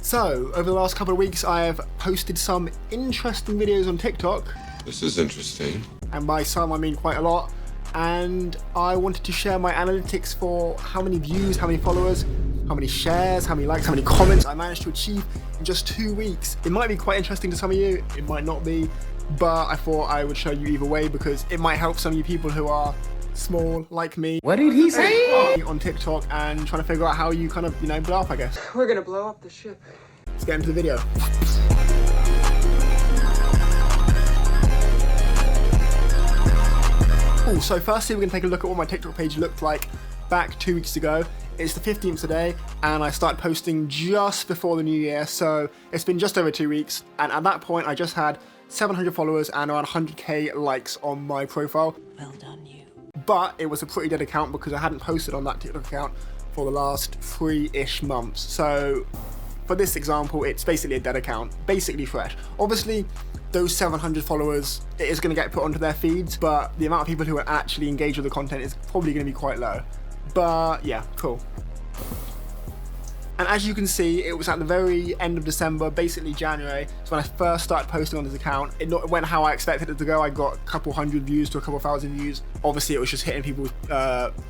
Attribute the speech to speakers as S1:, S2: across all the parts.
S1: So, over the last couple of weeks, I have posted some interesting videos on TikTok.
S2: This is interesting.
S1: And by some, I mean quite a lot. And I wanted to share my analytics for how many views, how many followers, how many shares, how many likes, how many comments I managed to achieve in just 2 weeks. It might be quite interesting to some of you, it might not be, but I thought I would show you either way because it might help some of you people who are small like me.
S3: What did he say?
S1: On TikTok and trying to figure out how you kind of, blow up, I guess.
S3: We're gonna blow up the ship.
S1: Let's get into the video. Oh, so firstly we're gonna take a look at what my TikTok page looked like back 2 weeks ago. It's the 15th today, and I started posting just before the new year, so it's been just over 2 weeks, and at that point I just had 700 followers and around 100k likes on my profile.
S4: Well done, you.
S1: But it was a pretty dead account because I hadn't posted on that TikTok account for the last 3-ish months. So for this example, it's basically a dead account, basically fresh. Obviously, those 700 followers, it is going to get put onto their feeds, but the amount of people who are actually engaged with the content is probably going to be quite low. But yeah, cool. And as you can see, it was at the very end of December, basically January, so when I first started posting on this account. It went how I expected it to go. I got a couple hundred views to a couple thousand views. Obviously it was just hitting people's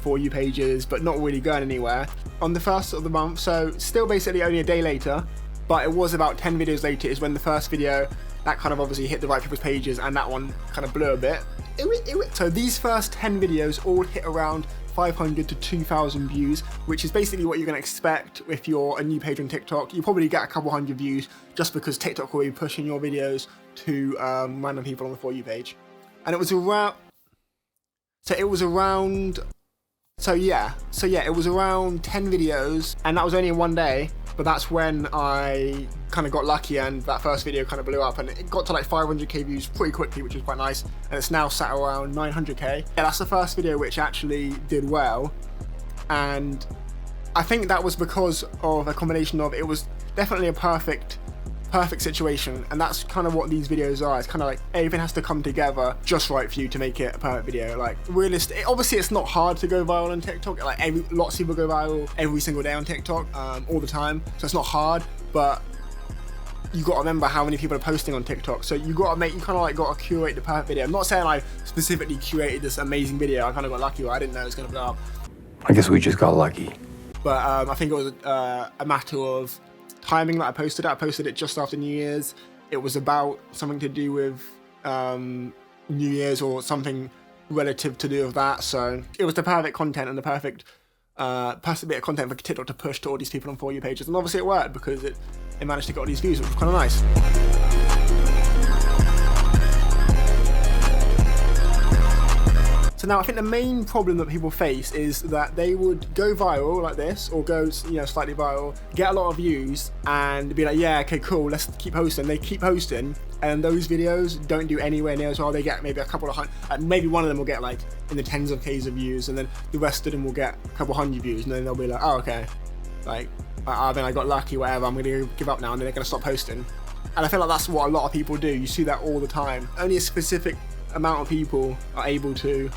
S1: For You pages, but not really going anywhere. On the first of the month, so still basically only a day later, but it was about 10 videos later is when the first video, that kind of obviously hit the right people's pages, and that one kind of blew a bit. So these first 10 videos all hit around 500 to 2,000 views, which is basically what you're going to expect if you're a new page on TikTok. You probably get a couple hundred views just because TikTok will be pushing your videos to random people on the For You page. And it was around, it was around 10 videos, and that was only in one day. But that's when I kind of got lucky and that first video kind of blew up, and it got to like 500k views pretty quickly, which was quite nice. And it's now sat around 900k. Yeah, that's the first video which actually did well. And I think that was because of a combination of, it was definitely a perfect situation, and that's kind of what these videos are. It's kind of like everything has to come together just right for you to make it a perfect video. Like realistic, obviously it's not hard to go viral on TikTok. Like lots of people go viral every single day on TikTok, all the time, so it's not hard, but you got to remember how many people are posting on TikTok. So you got to curate the perfect video. I'm not saying I specifically curated this amazing video. I kind of got lucky, or I didn't know it was going to blow up.
S3: I guess we just got lucky.
S1: But I think it was a matter of timing that I posted it. I posted it just after New Year's. It was about something to do with New Year's or something relative to do with that. So it was the perfect content and the perfect bit of content for TikTok to push to all these people on For You pages. And obviously it worked because it managed to get all these views, which was kind of nice. So now I think the main problem that people face is that they would go viral like this, or go slightly viral, get a lot of views, and be like, yeah, okay, cool, let's keep posting. They keep posting, and those videos don't do anywhere near as well. They get maybe a couple of hundred, maybe one of them will get like in the tens of Ks of views, and then the rest of them will get a couple hundred views, and then they'll be like, oh, okay, like, then I got lucky, whatever, I'm gonna give up now, and then they're gonna stop posting. And I feel like that's what a lot of people do. You see that all the time. Only a specific amount of people are able to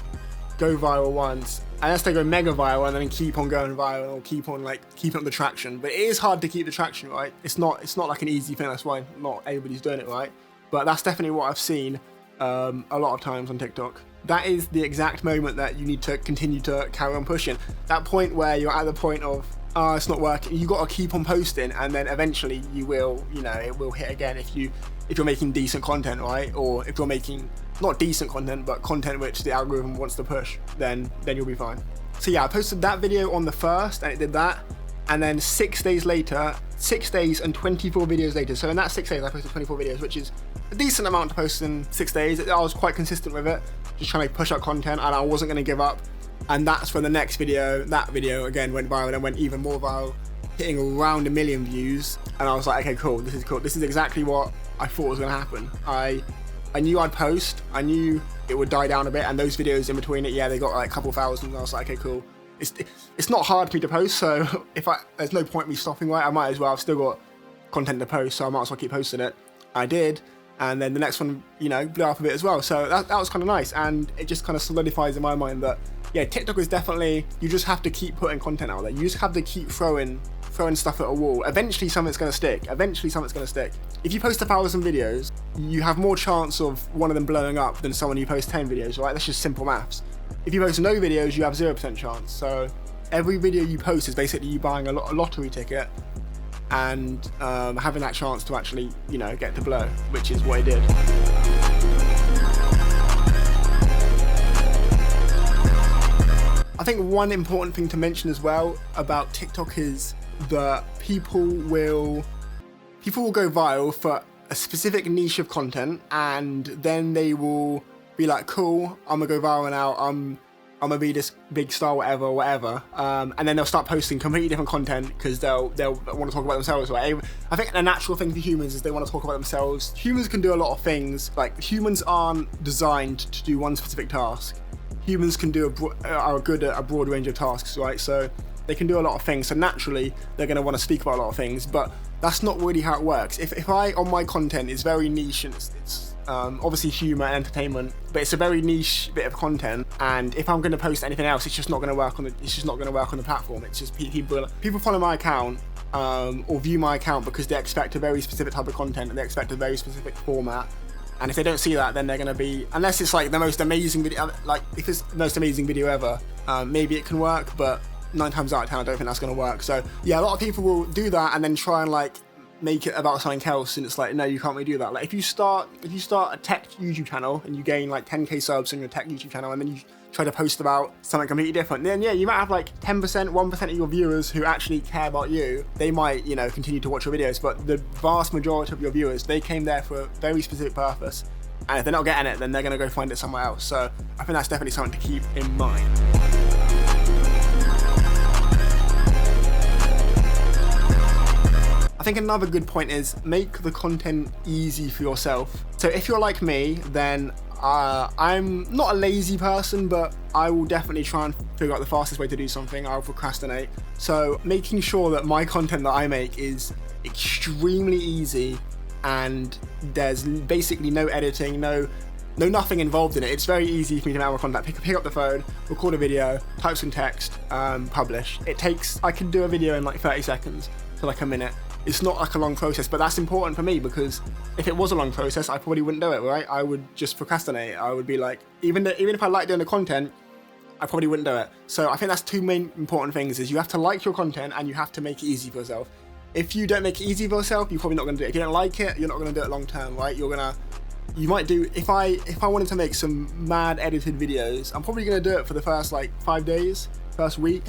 S1: go viral once, unless they go mega viral and then keep on going viral, or keep on keeping up the traction. But it is hard to keep the traction, right? It's not like an easy thing. That's why not everybody's doing it, right? But that's definitely what I've seen a lot of times on TikTok. That is the exact moment that you need to continue to carry on pushing. That point where you're at the point of, it's not working, you got to keep on posting, and then eventually you will, it will hit again if you're making decent content, right? Or if you're making not decent content, but content which the algorithm wants to push, then you'll be fine. So yeah, I posted that video on the 1st, and it did that. And then 6 days later, 6 days and 24 videos later, so in that 6 days I posted 24 videos, which is a decent amount to post in 6 days. I was quite consistent with it, just trying to push out content, and I wasn't going to give up. And that's when the next video, that video again went viral and went even more viral, hitting around 1 million views. And I was like, okay, cool, this is cool. This is exactly what I thought was going to happen. I knew I'd post, I knew it would die down a bit, and those videos in between it, yeah, they got like a couple thousand, and I was like, okay, cool. It's not hard for me to post, so there's no point me stopping, right? I might as well. I've still got content to post, so I might as well keep posting it. I did, and then the next one, blew up a bit as well. So that was kind of nice, and it just kind of solidifies in my mind that yeah, TikTok is definitely, you just have to keep putting content out there. You just have to keep throwing stuff at a wall. Eventually something's gonna stick. If you post 1,000 videos, you have more chance of one of them blowing up than someone who posts 10 videos, right? That's just simple maths. If you post no videos, you have 0% chance. So every video you post is basically you buying a lottery ticket and having that chance to actually, you know, get to blow, which is what I did. I think one important thing to mention as well about TikTok is that people will go viral for a specific niche of content, and then they will be like, cool, I'm gonna go viral now, I'm gonna be this big star, whatever, and then they'll start posting completely different content because they'll want to talk about themselves, right? I think the natural thing for humans is they want to talk about themselves. Humans can do a lot of things. Like, humans aren't designed to do one specific task. Humans can are good at a broad range of tasks, right? So they can do a lot of things. So naturally, they're going to want to speak about a lot of things. But that's not really how it works. If I on my content is very niche and it's obviously humor and entertainment, but it's a very niche bit of content. And if I'm going to post anything else, it's just not going to work on the platform. It's just people follow my account or view my account because they expect a very specific type of content and they expect a very specific format. And if they don't see that, then they're going to be, unless it's like the most amazing video, like if it's the most amazing video ever, maybe it can work, but 9 times out of 10, I don't think that's going to work. So yeah, a lot of people will do that and then try and like make it about something else, and it's like, no, you can't really do that. Like if you start a tech YouTube channel and you gain like 10k subs on your tech YouTube channel, and then you try to post about something completely different, then yeah, you might have like 10%, 1% of your viewers who actually care about you. They might, you know, continue to watch your videos, but the vast majority of your viewers, they came there for a very specific purpose, and if they're not getting it, then they're going to go find it somewhere else. So I think that's definitely something to keep in mind. I think another good point is make the content easy for yourself. So if you're like me, then I'm not a lazy person, but I will definitely try and figure out the fastest way to do something. I'll procrastinate. So making sure that my content that I make is extremely easy and there's basically no editing, no nothing involved in it. It's very easy for me to make my content. Pick up the phone, record a video, type some text, publish. I can do a video in like 30 seconds to like a minute. It's not like a long process, but that's important for me because if it was a long process, I probably wouldn't do it, right? I would just procrastinate. I would be like, even if I like doing the content, I probably wouldn't do it. So I think that's two main important things: is you have to like your content and you have to make it easy for yourself. If you don't make it easy for yourself, you're probably not going to do it. If you don't like it, you're not going to do it long term, right? You might do, if I wanted to make some mad edited videos, I'm probably going to do it for the first like 5 days, first week.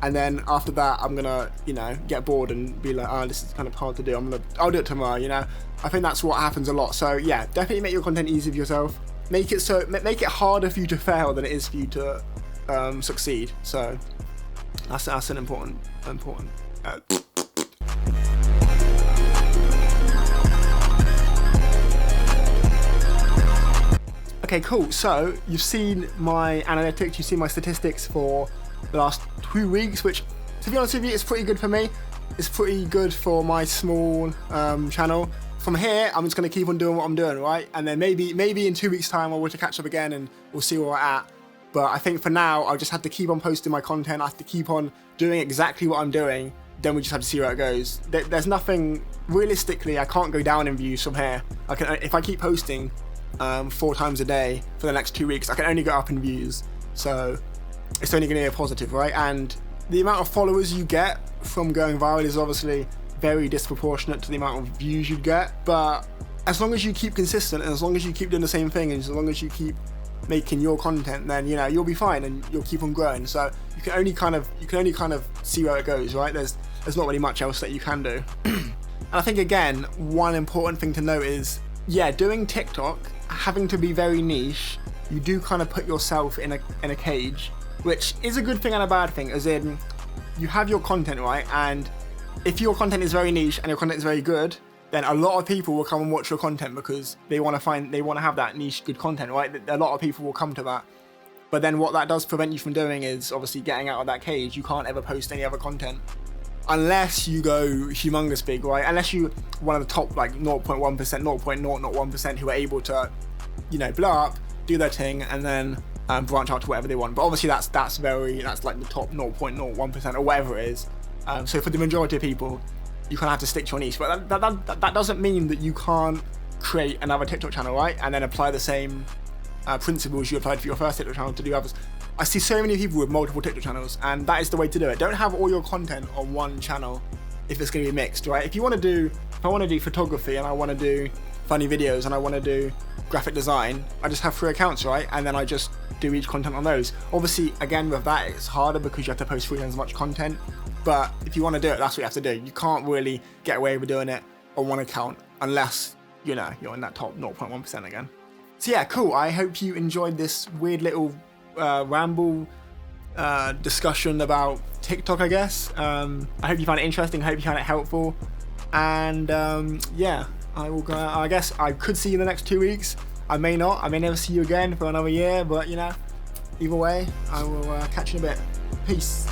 S1: And then after that, I'm gonna, you know, get bored and be like, oh, this is kind of hard to do. I'll do it tomorrow, you know. I think that's what happens a lot. So yeah, definitely make your content easy for yourself. Make it harder for you to fail than it is for you to succeed. So that's an important. Okay, cool. So you've seen my analytics, you've seen my statistics for the last 2 weeks, which, to be honest with you, is pretty good for me. It's pretty good for my small channel. From here, I'm just going to keep on doing what I'm doing, right? And then maybe in 2 weeks' time, I'll want to catch up again and we'll see where we're at. But I think for now, I'll just have to keep on posting my content. I have to keep on doing exactly what I'm doing. Then we just have to see where it goes. There's nothing, realistically, I can't go down in views from here. If I keep posting 4 times a day for the next 2 weeks, I can only go up in views. So it's only going to be a positive, right? And the amount of followers you get from going viral is obviously very disproportionate to the amount of views you get. But as long as you keep consistent and as long as you keep doing the same thing and as long as you keep making your content, then, you know, you'll be fine and you'll keep on growing. So you can only kind of see where it goes, right? There's not really much else that you can do. And I think, again, one important thing to note is, yeah, doing TikTok, having to be very niche, you do kind of put yourself in a cage, which is a good thing and a bad thing, as in you have your content, right? And if your content is very niche and your content is very good, then a lot of people will come and watch your content because they want to have that niche good content, right? A lot of people will come to that. But then what that does prevent you from doing is obviously getting out of that cage. You can't ever post any other content unless you go humongous big, right? Unless you one of the top like 0.1%, 0.001% who are able to, you know, blow up, do their thing, and then branch out to whatever they want. But obviously that's like the top 0.01% or whatever it is. So for the majority of people, you kind of have to stick to your niche. But that doesn't mean that you can't create another TikTok channel, right? And then apply the same principles you applied for your first TikTok channel to do others. I see so many people with multiple TikTok channels, and that is the way to do it. Don't have all your content on one channel if it's going to be mixed, right? If I want to do photography and I want to do funny videos and I want to do graphic design, I just have 3 accounts, right? And then I just do each content on those. Obviously, again, with that, it's harder because you have to post 3 times as much content. But if you want to do it, that's what you have to do. You can't really get away with doing it on one account unless, you know, you're in that top 0.1% again. So yeah, cool. I hope you enjoyed this weird little ramble discussion about TikTok, I guess. I hope you found it interesting. I hope you found it helpful. And yeah, I guess I could see you in the next 2 weeks. I may not. I may never see you again for another year. But you know, either way, I will catch you in a bit. Peace.